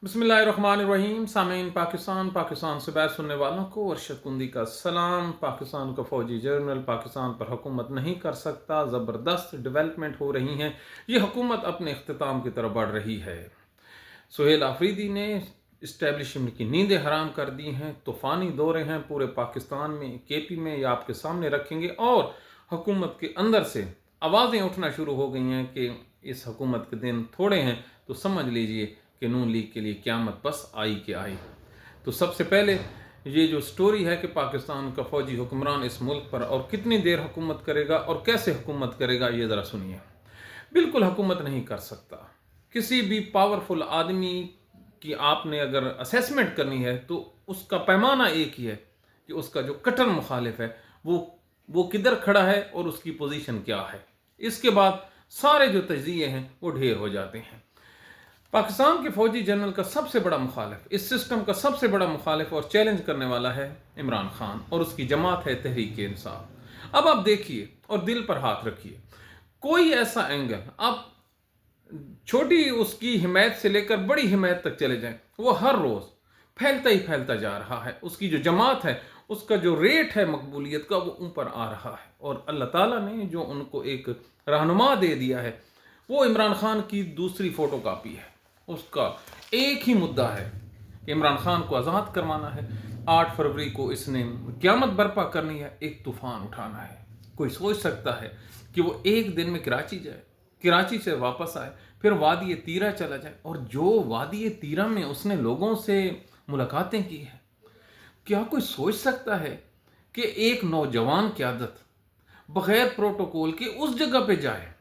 बिस्मिल्लाहिर्रहमानिर्रहीम। सामीन पाकिस्तान से बात सुनने वालों को अरशद कुंदी का सलाम। पाकिस्तान का फौजी जनरल पाकिस्तान पर हुकूमत नहीं कर सकता। ज़बरदस्त डेवलपमेंट हो रही हैं। ये हुकूमत अपने इख्तिताम की तरफ बढ़ रही है। सुहेल आफरीदी ने इस्टेब्लिशमेंट की नींदें हराम कर दी हैं। तूफ़ानी दौरे हैं पूरे पाकिस्तान में, केपी में, ये आपके सामने रखेंगे। और हुकूमत के अंदर से आवाज़ें उठना शुरू हो गई हैं कि इस हुकूमत के दिन थोड़े हैं तो समझ लीजिए कि नून लीग के लिए क़यामत बस आई कि आई। तो सबसे पहले ये जो स्टोरी है कि पाकिस्तान का फ़ौजी हुक्मरान इस मुल्क पर और कितनी देर हुकूमत करेगा और कैसे हुकूमत करेगा, ये ज़रा सुनिए। बिल्कुल हुकूमत नहीं कर सकता। किसी भी पावरफुल आदमी की आपने अगर असेसमेंट करनी है तो उसका पैमाना एक ही है कि उसका जो कट्टर मुखालिफ है वो किधर खड़ा है और उसकी पोजीशन क्या है। इसके बाद सारे जो तजज़िये हैं वो ढेर हो जाते हैं। पाकिस्तान के फौजी जनरल का सबसे बड़ा मुखालिफ, इस सिस्टम का सबसे बड़ा मुखालिफ और चैलेंज करने वाला है इमरान खान और उसकी जमात है तहरीक इंसाफ। अब आप देखिए और दिल पर हाथ रखिए, कोई ऐसा एंगल आप छोटी उसकी हिमायत से लेकर बड़ी हिमायत तक चले जाएं, वो हर रोज़ फैलता ही फैलता जा रहा है। उसकी जो जमात है उसका जो रेट है मकबूलियत का वो ऊपर आ रहा है। और अल्लाह ताला ने जो उनको एक रहनुमा दे दिया है वो इमरान खान की दूसरी फ़ोटो कापी है। उसका एक ही मुद्दा है, इमरान खान को आज़ाद करवाना है। 8 फरवरी को इसने क़यामत बर्पा करनी है, एक तूफ़ान उठाना है। कोई सोच सकता है कि वो एक दिन में कराची जाए, कराची से वापस आए, फिर वादी तीरा चला जाए। और जो वादी तीरा में उसने लोगों से मुलाकातें की हैं, क्या कोई सोच सकता है कि एक नौजवान क़यादत बग़ैर प्रोटोकॉल के उस जगह पे जाए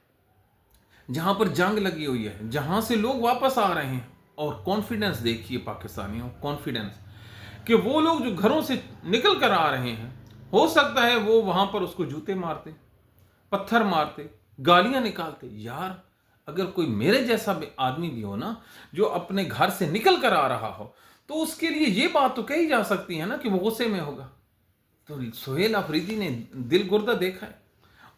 जहां पर जंग लगी हुई है, जहां से लोग वापस आ रहे हैं। और कॉन्फिडेंस देखिए पाकिस्तानियों, कॉन्फिडेंस कि वो लोग जो घरों से निकल कर आ रहे हैं, हो सकता है वो वहां पर उसको जूते मारते, पत्थर मारते, गालियां निकालते। यार, अगर कोई मेरे जैसा आदमी भी हो ना, जो अपने घर से निकल कर आ रहा हो, तो उसके लिए ये बात तो कही जा सकती है ना कि वो गुस्से में होगा। तो सुहेल आफरीदी ने दिल गुर्दा देखा है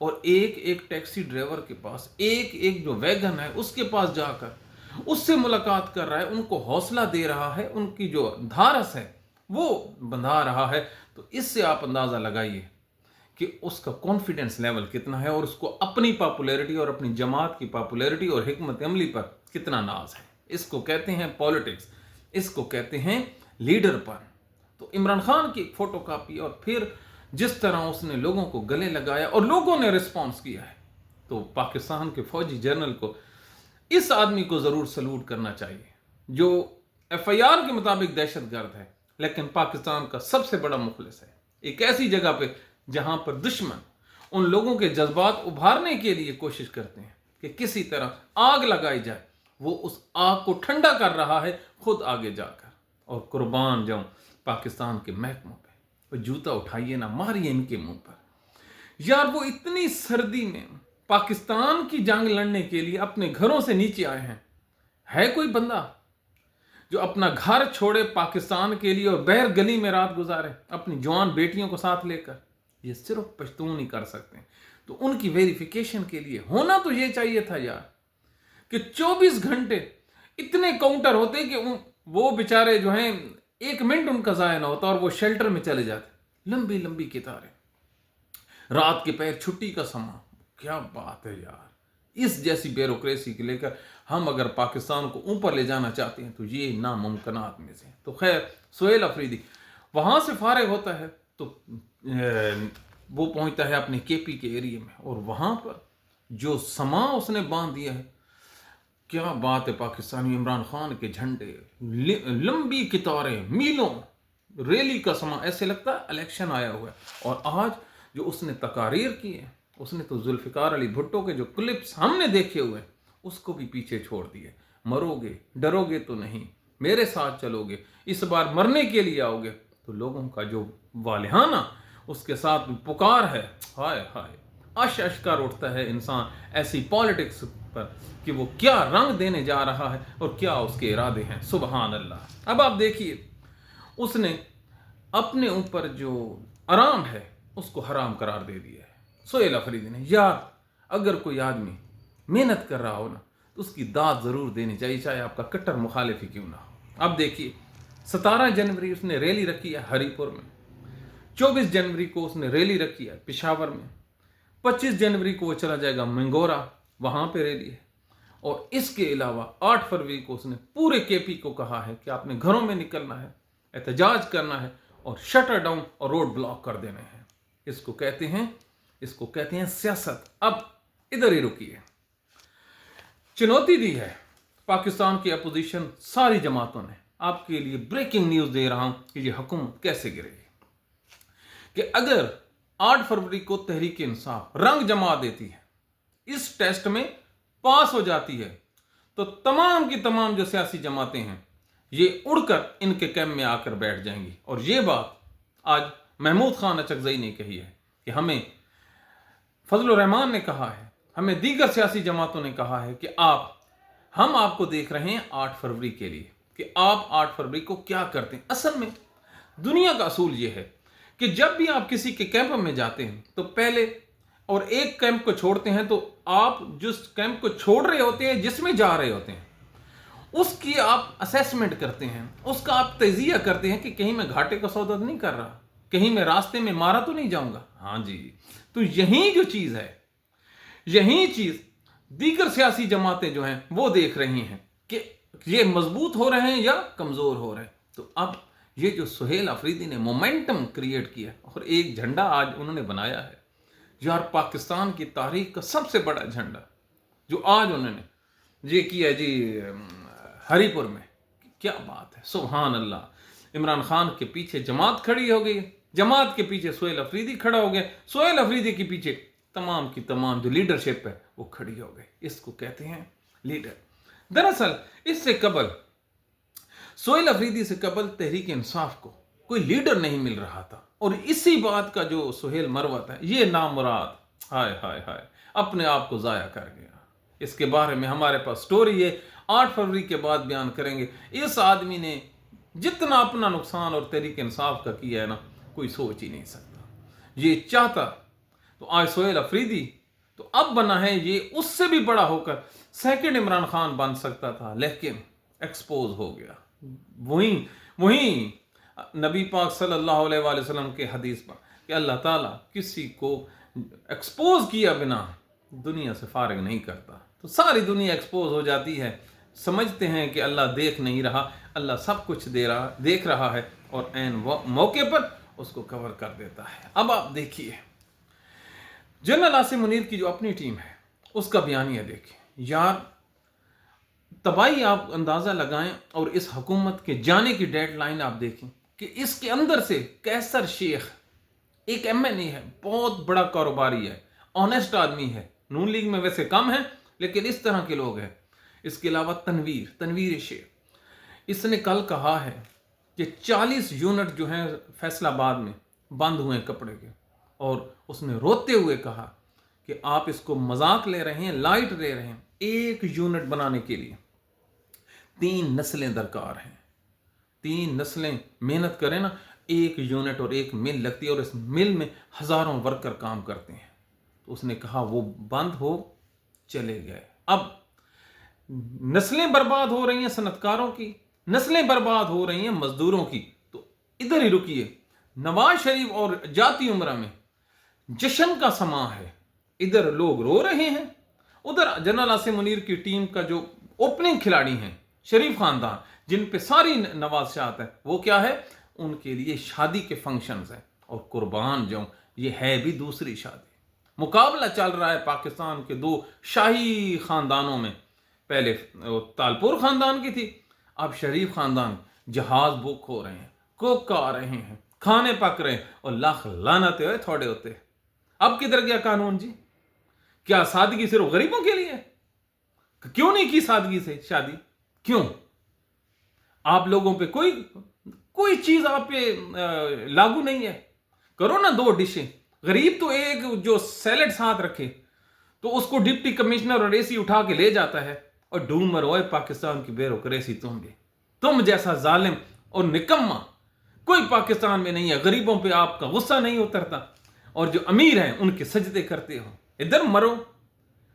और एक एक टैक्सी ड्राइवर के पास, एक एक जो वैगन है उसके पास जाकर उससे मुलाकात कर रहा है, उनको हौसला दे रहा है, उनकी जो धारस है वो बंधा रहा है। तो इससे आप अंदाज़ा लगाइए कि उसका कॉन्फिडेंस लेवल कितना है और उसको अपनी पॉपुलैरिटी और अपनी जमात की पॉपुलैरिटी और हिकमत अमली पर कितना नाज है। इसको कहते हैं पॉलिटिक्स, इसको कहते हैं लीडरपन। तो इमरान खान की एक फोटो कापी और फिर जिस तरह उसने लोगों को गले लगाया और लोगों ने रिस्पॉन्स किया है, तो पाकिस्तान के फौजी जनरल को, इस आदमी को ज़रूर सलूट करना चाहिए जो FIR के मुताबिक दहशतगर्द है लेकिन पाकिस्तान का सबसे बड़ा मुखलिस है। एक ऐसी जगह पे जहां पर दुश्मन उन लोगों के जज्बात उभारने के लिए कोशिश करते हैं कि किसी तरह आग लगाई जाए, वो उस आग को ठंडा कर रहा है खुद आगे जाकर। और कुर्बान जाऊं पाकिस्तान के महकमों पे, वो जूता उठाइए ना, मारिए इनके मुंह पर। यार, वो इतनी सर्दी में पाकिस्तान की जंग लड़ने के लिए अपने घरों से नीचे आए हैं। है कोई बंदा जो अपना घर छोड़े पाकिस्तान के लिए और बहर गली में रात गुजारे अपनी जवान बेटियों को साथ लेकर? ये सिर्फ पश्तून ही कर सकते हैं। तो उनकी वेरिफिकेशन के लिए होना तो ये चाहिए था यार कि 24 घंटे इतने काउंटर होते कि वो बेचारे जो हैं 1 मिनट उनका ज़ाया ना होता और वो शेल्टर में चले जाते। लंबी लंबी कितारें, रात के पैर, छुट्टी का समा। क्या बात है यार, इस जैसी ब्यूरोक्रेसी के लेकर हम अगर पाकिस्तान को ऊपर ले जाना चाहते हैं तो ये नामुमकिनात में से। तो खैर, सुहेल अफरीदी वहाँ से फारिग होता है तो वो पहुँचता है अपने KP के एरिया में और वहाँ पर जो समा उसने बांध दिया है, क्या बात है। पाकिस्तानी इमरान खान के झंडे, लंबी कितारें, मीलों, रैली का समा, ऐसे लगता है इलेक्शन आया हुआ है। और आज जो उसने तकारीर की है, उसने तो जुल्फ़िकार अली भुट्टो के जो क्लिप्स हमने देखे हुए हैं उसको भी पीछे छोड़ दिए। मरोगे, डरोगे तो नहीं, मेरे साथ चलोगे, इस बार मरने के लिए आओगे। तो लोगों का जो वालिहाना उसके साथ पुकार है, हाय हाय, अशकार उठता है इंसान ऐसी पॉलिटिक्स पर कि वो क्या रंग देने जा रहा है और क्या उसके इरादे हैं। सुबहान अल्लाह। अब आप देखिए, उसने अपने ऊपर जो आराम है उसको हराम करार दे दिया है सुहेल अफरीदी ने। यार, अगर कोई आदमी मेहनत कर रहा हो ना तो उसकी दाद ज़रूर देनी चाहिए, चाहे आपका कट्टर मुखालिफ ही क्यों ना हो। अब देखिए 17 जनवरी उसने रैली रखी है हरीपुर में, 24 जनवरी को उसने रैली रखी है पेशावर में, 25 जनवरी को वो चला जाएगा मंगोरा, वहां पे रैली है। और इसके अलावा 8 फरवरी को उसने पूरे केपी को कहा है कि आपने घरों में निकलना है, एहतजाज करना है और शटर डाउन और रोड ब्लॉक कर देने हैं। इसको कहते हैं सियासत। अब इधर ही रुकिए, चुनौती दी है पाकिस्तान की अपोजिशन सारी जमातों ने। आपके लिए ब्रेकिंग न्यूज दे रहा हूं कि ये हुकूमत कैसे गिरेगी, कि अगर 8 फरवरी को तहरीक इंसाफ रंग जमा देती है, इस टेस्ट में पास हो जाती है, तो तमाम की तमाम जो सियासी जमातें हैं ये उड़कर इनके कैंप में आकर बैठ जाएंगी। और ये बात आज महमूद खान अचकजई ने कही है कि हमें फजलुर रहमान ने कहा है, हमें दीगर सियासी जमातों ने कहा है कि हम आपको देख रहे हैं 8 फरवरी के लिए कि आप 8 फरवरी को क्या करते हैं। असल में दुनिया का असूल यह है कि जब भी आप किसी के कैंप में जाते हैं तो पहले और एक कैंप को छोड़ते हैं तो आप जिस कैंप को छोड़ रहे होते हैं, जिसमें जा रहे होते हैं, उसकी आप असेसमेंट करते हैं, उसका आप तजिया करते हैं कि कहीं मैं घाटे का सौदा नहीं कर रहा, कहीं मैं रास्ते में मारा तो नहीं जाऊंगा। हाँ जी, तो यही जो चीज है, यही चीज दीगर सियासी जमातें जो हैं वो देख रही हैं कि ये मजबूत हो रहे हैं या कमजोर हो रहे हैं। तो अब ये जो सुहेल अफरीदी ने मोमेंटम क्रिएट किया और एक झंडा आज उन्होंने बनाया है, यार पाकिस्तान की तारीख का सबसे बड़ा झंडा जो आज उन्होंने ये किया जी हरीपुर में, क्या बात है, सुभान अल्लाह। इमरान खान के पीछे जमात खड़ी हो गई, जमात के पीछे सुहेल अफरीदी खड़ा हो गया, सुहेल अफरीदी के पीछे तमाम की तमाम जो लीडरशिप है वो खड़ी हो गई। इसको कहते हैं लीडर। दरअसल इससे कबल सुहेल अफरीदी से कबल तहरीक इंसाफ को कोई लीडर नहीं मिल रहा था, और इसी बात का जो सुहेल मरवत है, ये नामुराद हाय हाय हाय अपने आप को जाया कर गया। इसके बारे में हमारे पास स्टोरी है, 8 फरवरी के बाद बयान करेंगे। इस आदमी ने जितना अपना नुकसान और तहरीक इंसाफ का किया है ना, कोई सोच ही नहीं सकता। ये चाहता तो आज सुहेल अफरीदी तो अब बना है, ये उससे भी बड़ा होकर सेकंड इमरान खान बन सकता था, लेकिन एक्सपोज हो गया। वही नबी पाक सल्लल्लाहु अलैहि वसल्लम के हदीस पर कि अल्लाह ताला किसी को एक्सपोज किया बिना दुनिया से फारिग नहीं करता। तो सारी दुनिया एक्सपोज हो जाती है, समझते हैं कि अल्लाह देख नहीं रहा, अल्लाह सब कुछ देख रहा है और ऐन मौके पर उसको कवर कर देता है। अब आप देखिए जनरल आसिम मुनीर की जो अपनी टीम है उसका बयानिया देखिए यार, तबाही आप अंदाज़ा लगाएं। और इस हुकूमत के जाने की डेडलाइन आप देखें कि इसके अंदर से कैसर शेख एक MNA है, बहुत बड़ा कारोबारी है, ऑनेस्ट आदमी है, नून लीग में वैसे कम है लेकिन इस तरह के लोग हैं। इसके अलावा तनवीर शेख, इसने कल कहा है कि 40 यूनिट जो हैं फैसलाबाद में बंद हुए कपड़े के, और उसने रोते हुए कहा कि आप इसको मजाक ले रहे हैं, लाइट ले रहे हैं। 1 यूनिट बनाने के लिए 3 नस्लें दरकार हैं, 3 नस्लें मेहनत करें ना, 1 यूनिट और 1 मिल लगती है, और इस मिल में हजारों वर्कर काम करते हैं। तो उसने कहा वो बंद हो, चले गए। अब नस्लें बर्बाद हो रही हैं सनतकारों की, नस्लें बर्बाद हो रही हैं मजदूरों की। तो इधर ही रुकिए, नवाज शरीफ और जाती उम्रा में जश्न का समा है, इधर लोग रो रहे हैं, उधर जनरल आसिम मुनीर की टीम का जो ओपनिंग खिलाड़ी हैं शरीफ खानदान, जिन पे सारी नवाज़शात है, वो क्या है, उनके लिए शादी के फंक्शंस हैं। और कुर्बान जाऊं, ये है भी दूसरी शादी। मुकाबला चल रहा है पाकिस्तान के 2 शाही खानदानों में, पहले तालपुर खानदान की थी, अब शरीफ खानदान। जहाज बुक हो रहे हैं, कुक आ रहे हैं, खाने पक रहे हैं, और लाख लानते हुए थोड़े होते। अब किधर गया कानून जी? क्या सादगी सिर्फ गरीबों के लिए? क्यों नहीं की सादगी से शादी? क्यों आप लोगों पे कोई चीज आप पे लागू नहीं है? करो ना 2 डिशें। गरीब तो एक जो सैलेड साथ रखे तो उसको डिप्टी कमिश्नर और AC उठा के ले जाता है, और ढूंढ मरो पाकिस्तान की ब्यूरोक्रेसी तुम जैसा जालिम और निकम्मा कोई पाकिस्तान में नहीं है। गरीबों पे आपका गुस्सा नहीं उतरता, और जो अमीर हैं उनके सजदे करते हो। इधर मरो,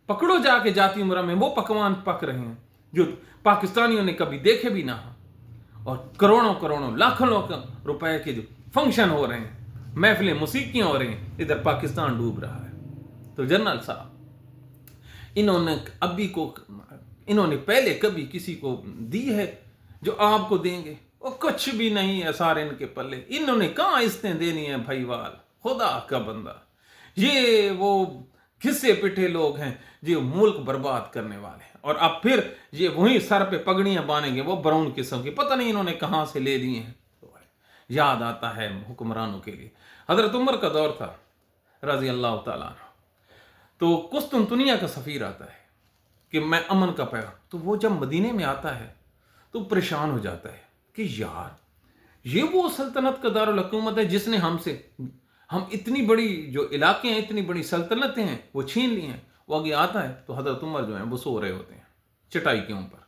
पकड़ो जाके जाती उम्र में वो पकवान पक रहे हैं जो पाकिस्तानियों ने कभी देखे भी ना हो, और करोड़ों करोड़ों लाखों लाखों रुपए के जो फंक्शन हो रहे हैं, महफिलें मूसीकियाँ हो रही हैं, इधर पाकिस्तान डूब रहा है। तो जनरल साहब, इन्होंने पहले कभी किसी को दी है जो आपको देंगे? वो कुछ भी नहीं है सारे इनके पल्ले। इन्होंने कहाँ इस्तें देनी है भाईवाल, खुदा का बंदा। ये वो घिसे पिटे लोग हैं जो मुल्क बर्बाद करने वाले हैं, और अब फिर ये वही सर पे पगड़ियां बांधेंगे, वो ब्राउन किस्म की, पता नहीं इन्होंने कहाँ से ले ली हैं। तो याद आता है हुक्मरानों के लिए, हजरत उमर का दौर था रजी अल्लाह ताला अन्हु, तो कुस्तुनतुनिया का सफ़ीर आता है कि मैं अमन का पैगाम, तो वो जब मदीने में आता है तो परेशान हो जाता है कि यार ये वो सल्तनत का दारुल हुकूमत है जिसने हम इतनी बड़ी जो इलाके हैं, इतनी बड़ी सल्तनतें हैं, वो छीन ली हैं। वो आगे आता है तो हजरत उमर जो है वो सो रहे होते हैं चटाई के ऊपर।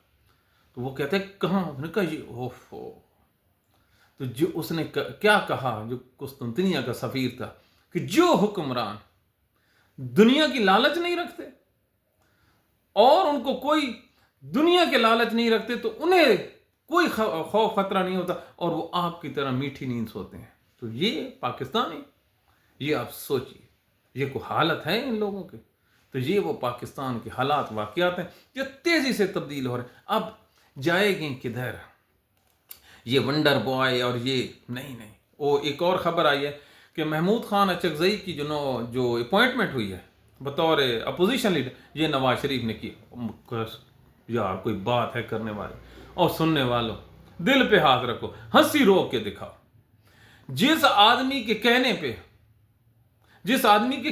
तो वो कहते हैं कहाँ? उसने कहा ये ओफो। तो जो उसने क्या कहा, जो कुस्तुनतुनिया का सफ़ीर था, कि जो हुक्मरान दुनिया की लालच नहीं रखते और उनको कोई दुनिया के लालच नहीं रखते, तो उन्हें कोई खौफ खतरा नहीं होता और वो आपकी तरह मीठी नींद सोते हैं। तो ये पाकिस्तानी, ये आप सोचिए, ये कोई हालत है इन लोगों की। तो ये वो पाकिस्तान के हालात वाक़यात हैं जो तेज़ी से तब्दील हो रहे हैं। अब जाएंगे किधर ये वंडर बॉय? और ये नहीं, वो एक और ख़बर आई है कि महमूद खान अचकज़ई की जो अपॉइंटमेंट हुई है बतौर अपोजिशन लीडर, ये नवाज शरीफ ने की। यार कोई बात है करने वाले और सुनने वालों, दिल पे हाथ रखो, हंसी रोक के दिखाओ। जिस आदमी के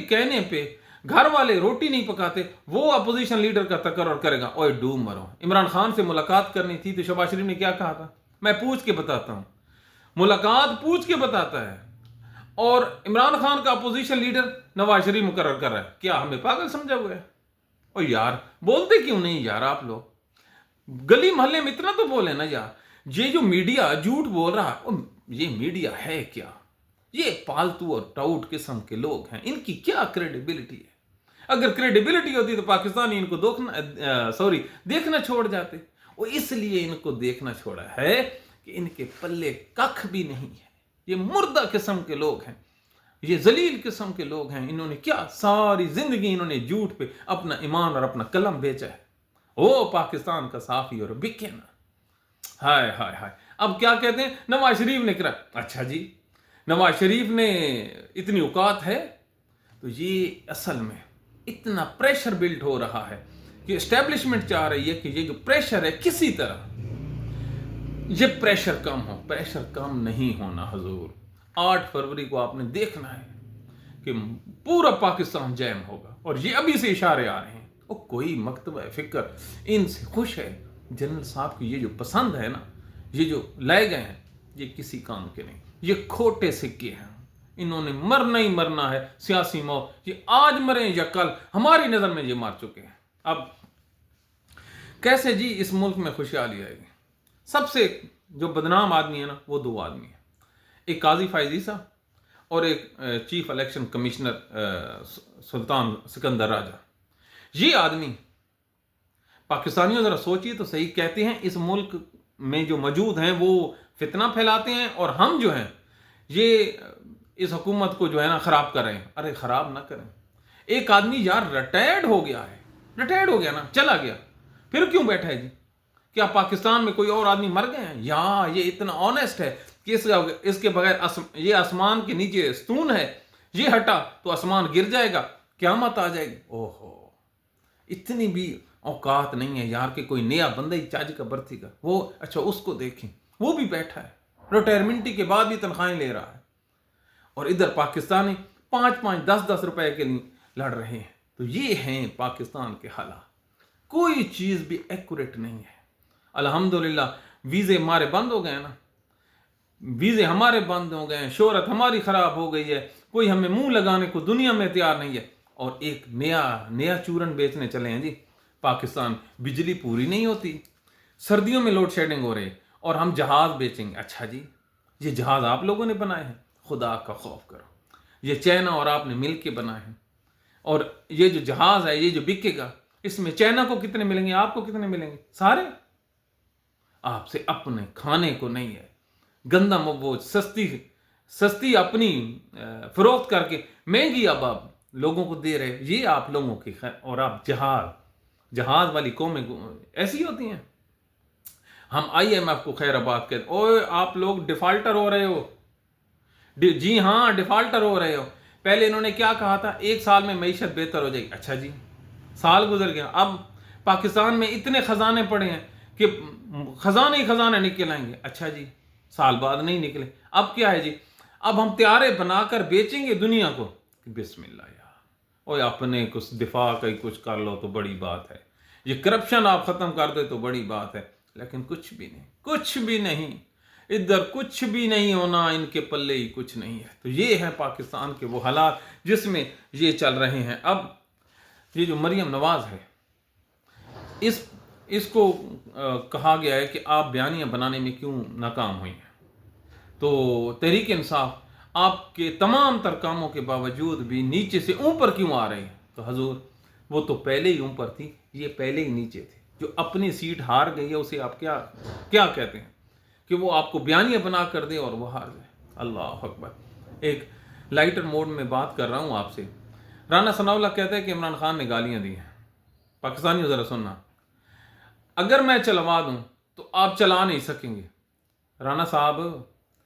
कहने पे घर वाले रोटी नहीं पकाते, वो अपोजिशन लीडर का तकर्रुर करेगा। ओए डूब मरो। इमरान खान से मुलाकात करनी थी तो शहबाज शरीफ ने क्या कहा था? मैं पूछ के बताता हूं। मुलाकात पूछ के बताता है, और इमरान खान का अपोजिशन लीडर नवाज शरीफ मुकर्रर कर रहा है। क्या हमें पागल समझा हुआ है? और यार बोलते क्यों नहीं यार आप लोग? गली मोहल्ले में इतना तो बोले ना यार। ये जो मीडिया झूठ बोल रहा है, ये मीडिया है क्या? ये पालतू और टाउट किस्म के लोग हैं, इनकी क्या क्रेडिबिलिटी है? अगर क्रेडिबिलिटी होती तो पाकिस्तानी इनको देखना छोड़ जाते। और इसलिए इनको देखना छोड़ा है कि इनके पल्ले कख भी नहीं है। ये मुर्दा किस्म के लोग हैं, ये जलील किस्म के लोग हैं। इन्होंने क्या सारी जिंदगी इन्होंने झूठ पे अपना ईमान और अपना कलम बेचा है। ओ पाकिस्तान का साफी और बिके ना। हाय हाय हाय। अब क्या कहते हैं? नवाज शरीफ ने करा। अच्छा जी, नवाज शरीफ ने इतनी औकात है? तो ये असल में इतना प्रेशर बिल्ड हो रहा है कि एस्टेब्लिशमेंट चाह रही है कि ये जो प्रेशर है किसी तरह ये प्रेशर कम हो। प्रेशर कम नहीं होना हुजूर। 8 फरवरी को आपने देखना है कि पूरा पाकिस्तान जैम होगा, और ये अभी से इशारे आ रहे हैं। और कोई मकतबा फिक्र इनसे खुश है? जनरल साहब की ये जो पसंद है ना, ये जो लाए गए हैं, ये किसी काम के नहीं, ये खोटे सिक्के हैं। इन्होंने मरना ही मरना है, सियासी मौत। ये आज मरे या कल, हमारी नज़र में ये मार चुके हैं। अब कैसे जी इस मुल्क में खुशहाली आएगी? सबसे जो बदनाम आदमी है ना, वो 2 आदमी हैं। एक काजी फायजी साहब और एक चीफ इलेक्शन कमिश्नर सुल्तान सिकंदर राजा। ये आदमी, पाकिस्तानियों जरा सोचिए तो सही, कहते हैं इस मुल्क में जो मौजूद हैं वो फितना फैलाते हैं, और हम जो हैं ये इस हुकूमत को जो है ना खराब कर रहे हैं। अरे खराब ना करें। एक आदमी यार रिटायर्ड हो गया ना, चला गया, फिर क्यों बैठा है जी? क्या पाकिस्तान में कोई और आदमी मर गए हैं? या ये इतना ऑनेस्ट है कि इसके बगैर ये आसमान के नीचे स्तून है, ये हटा तो आसमान गिर जाएगा, क़यामत आ जाएगी। ओहो, इतनी भी औकात नहीं है यार कि कोई नया बंदा ही चार्ज का बर्थी का वो। अच्छा उसको देखें, वो भी बैठा है, रिटायरमेंट के बाद भी तनख्वाहें ले रहा है, और इधर पाकिस्तानी 5-5, 10-10 रुपए के लिए लड़ रहे हैं। तो ये हैं पाकिस्तान के हालात। कोई चीज़ भी एक्यूरेट नहीं है। अल्हम्दुलिल्लाह वीज़े हमारे बंद हो गए ना, वीज़े हमारे बंद हो गए हैं, शोहरत हमारी ख़राब हो गई है, कोई हमें मुंह लगाने को दुनिया में तैयार नहीं है। और एक नया चूरन बेचने चले हैं जी पाकिस्तान। बिजली पूरी नहीं होती, सर्दियों में लोड शेडिंग हो रही है, और हम जहाज़ बेचेंगे। अच्छा जी, ये जहाज़ आप लोगों ने बनाए हैं? खुदा का खौफ करो, ये चाइना और आपने मिल के बनाए हैं। और ये जो जहाज़ है, ये जो बिकेगा, इसमें चाइना को कितने मिलेंगे, आपको कितने मिलेंगे? सारे। آپ سے اپنے کھانے کو نہیں ہے. گندا مبوج سستی اپنی فروخت کر کے مہنگی اب آپ لوگوں کو دے رہے. یہ آپ لوگوں کی خیر. اور آپ جہاز والی قومیں ایسی ہوتی ہیں. ہم IMF کو خیر آباد کہتے ہیں. اوے آپ لوگ ڈیفالٹر ہو رہے ہو. جی ہاں ڈیفالٹر ہو رہے ہو. پہلے انہوں نے کیا کہا تھا؟ 1 سال میں معیشت بہتر ہو جائے گی. اچھا جی سال گزر گیا. اب پاکستان میں اتنے خزانے پڑے ہیں کہ خزانے ہی خزانے نکل آئیں گے. اچھا جی سال بعد نہیں نکلے. اب کیا ہے جی؟ اب ہم طیارے بنا کر بیچیں گے دنیا کو. بسم اللہ یار. اوے اپنے کچھ دفاع کا ہی کچھ کر لو تو بڑی بات ہے. یہ کرپشن آپ ختم کر دے تو بڑی بات ہے. لیکن کچھ بھی نہیں ادھر کچھ بھی نہیں ہونا. ان کے پلے ہی کچھ نہیں ہے. تو یہ ہے پاکستان کے وہ حالات جس میں یہ چل رہے ہیں. اب یہ جو مریم نواز ہے اس کو کہا گیا ہے کہ آپ بیانیہ بنانے میں کیوں ناکام ہوئی ہیں. تو تحریک انصاف آپ کے تمام تر کاموں کے باوجود بھی نیچے سے اوپر کیوں آ رہے ہیں؟ تو حضور وہ تو پہلے ہی اوپر تھی, یہ پہلے ہی نیچے تھے. جو اپنی سیٹ ہار گئی ہے اسے آپ کیا کہتے ہیں کہ وہ آپ کو بیانیہ بنا کر دے اور وہ ہار جائے. اللہ اکبر. ایک لائٹر موڈ میں بات کر رہا ہوں آپ سے. رانا ثناء اللہ کہتا ہے کہ عمران خان نے گالیاں دی ہیں. پاکستانی ذرا سننا, اگر میں چلوا دوں تو آپ چلا نہیں سکیں گے. رانا صاحب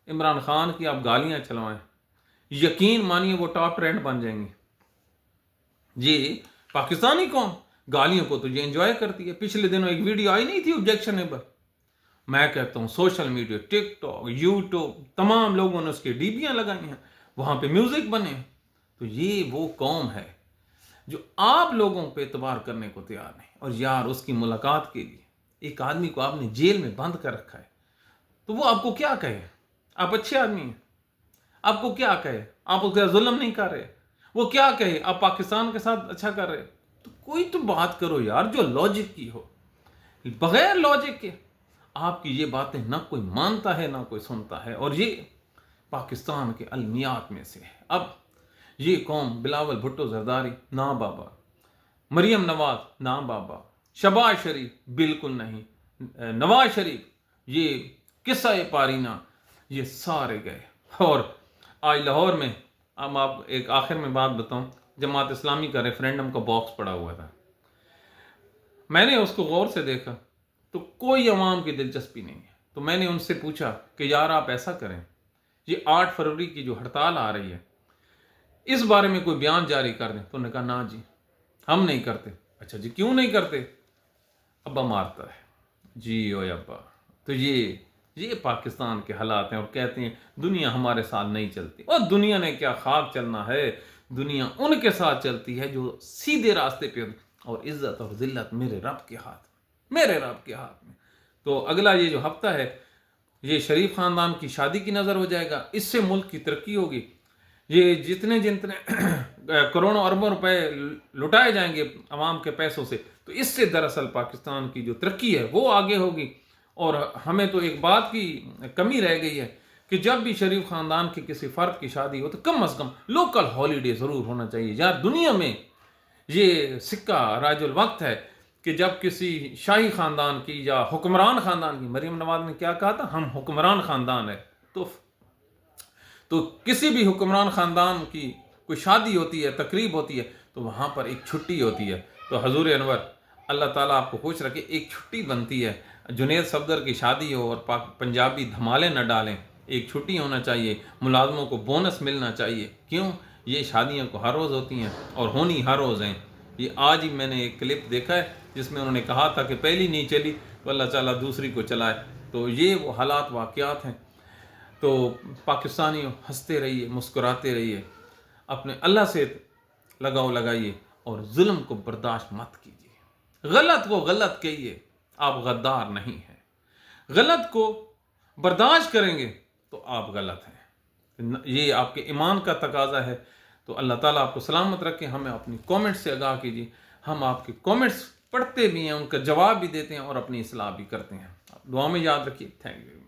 عمران خان کی آپ گالیاں چلوائیں, یقین مانیے وہ ٹاپ ٹرینڈ بن جائیں گے. جی پاکستانی قوم گالیوں کو تو یہ انجوائے کرتی ہے. پچھلے دنوں ایک ویڈیو آئی نہیں تھی آبجیکشنیبل. میں کہتا ہوں سوشل میڈیا, ٹک ٹاک, یوٹیوب, تمام لوگوں نے اس کے ڈیبیاں لگائی ہیں, وہاں پہ میوزک بنے. تو یہ وہ قوم ہے جو آپ لوگوں پہ اعتبار کرنے کو تیار نہیں. اور یار اس کی ملاقات کے لیے ایک آدمی کو آپ نے جیل میں بند کر رکھا ہے, تو وہ آپ کو کیا کہے؟ آپ اچھے آدمی ہیں, آپ کو کیا کہے؟ آپ اس کا ظلم نہیں کر رہے. وہ کیا کہے؟ آپ پاکستان کے ساتھ اچھا کر رہے. تو کوئی تو بات کرو یار جو لاجک کی ہو. بغیر لاجک کے آپ کی یہ باتیں نہ کوئی مانتا ہے نہ کوئی سنتا ہے. اور یہ پاکستان کے المیات میں سے ہے. اب یہ قوم بلاول بھٹو زرداری نا بابا, مریم نواز نا بابا, شہباز شریف بالکل نہیں, نواز شریف, یہ قصہ پارینہ, یہ سارے گئے. اور آج لاہور میں اب آپ ایک آخر میں بات بتاؤں, جماعت اسلامی کا ریفرینڈم کا باکس پڑا ہوا تھا. میں نے اس کو غور سے دیکھا تو کوئی عوام کی دلچسپی نہیں ہے. تو میں نے ان سے پوچھا کہ یار آپ ایسا کریں, یہ 8 فروری کی جو ہڑتال آ رہی ہے اس بارے میں کوئی بیان جاری کر دیں. تو انہوں نے کہا نا جی ہم نہیں کرتے. اچھا جی کیوں نہیں کرتے؟ ابا مارتا ہے. جی اوے ابا. تو یہ پاکستان کے حالات ہیں. اور کہتے ہیں دنیا ہمارے ساتھ نہیں چلتی. اور دنیا نے کیا خاک چلنا ہے, دنیا ان کے ساتھ چلتی ہے جو سیدھے راستے پہ. اور عزت اور ذلت میرے رب کے ہاتھ میں. تو اگلا یہ جو ہفتہ ہے یہ شریف خاندان کی شادی کی نظر ہو جائے گا. اس سے ملک کی ترقی ہوگی. یہ جتنے کروڑوں اربوں روپے لٹائے جائیں گے عوام کے پیسوں سے, تو اس سے دراصل پاکستان کی جو ترقی ہے وہ آگے ہوگی. اور ہمیں تو ایک بات کی کمی رہ گئی ہے کہ جب بھی شریف خاندان کے کسی فرد کی شادی ہو تو کم از کم لوکل ہالیڈے ضرور ہونا چاہیے. یار دنیا میں یہ سکہ راج الوقت ہے کہ جب کسی شاہی خاندان کی یا حکمران خاندان کی, مریم نواز نے کیا کہا تھا, ہم حکمران خاندان ہے, تو کسی بھی حکمران خاندان کی کوئی شادی ہوتی ہے, تقریب ہوتی ہے, تو وہاں پر ایک چھٹی ہوتی ہے. تو حضور انور اللہ تعالیٰ آپ کو خوش رکھے, ایک چھٹی بنتی ہے. جنید صفدر کی شادی ہو اور پنجابی دھمالے نہ ڈالیں, ایک چھٹی ہونا چاہیے. ملازموں کو بونس ملنا چاہیے. کیوں؟ یہ شادیاں کو ہر روز ہوتی ہیں اور ہونی ہر روز ہیں. یہ آج ہی میں نے ایک کلپ دیکھا ہے جس میں انہوں نے کہا تھا کہ پہلی نہیں چلی تو اللہ تعالیٰ دوسری کو چلائے. تو یہ وہ حالات واقعات ہیں. تو پاکستانیوں ہنستے رہیے, مسکراتے رہیے, اپنے اللہ سے لگاؤ لگائیے اور ظلم کو برداشت مت کیجیے. غلط کو غلط کہیے, آپ غدار نہیں ہیں. غلط کو برداشت کریں گے تو آپ غلط ہیں. یہ آپ کے ایمان کا تقاضا ہے. تو اللہ تعالیٰ آپ کو سلامت رکھے. ہمیں اپنی کومنٹ سے آگاہ کیجیے. ہم آپ کے کومنٹس پڑھتے بھی ہیں, ان کا جواب بھی دیتے ہیں اور اپنی اصلاح بھی کرتے ہیں. دعا میں یاد رکھیے. Thank you.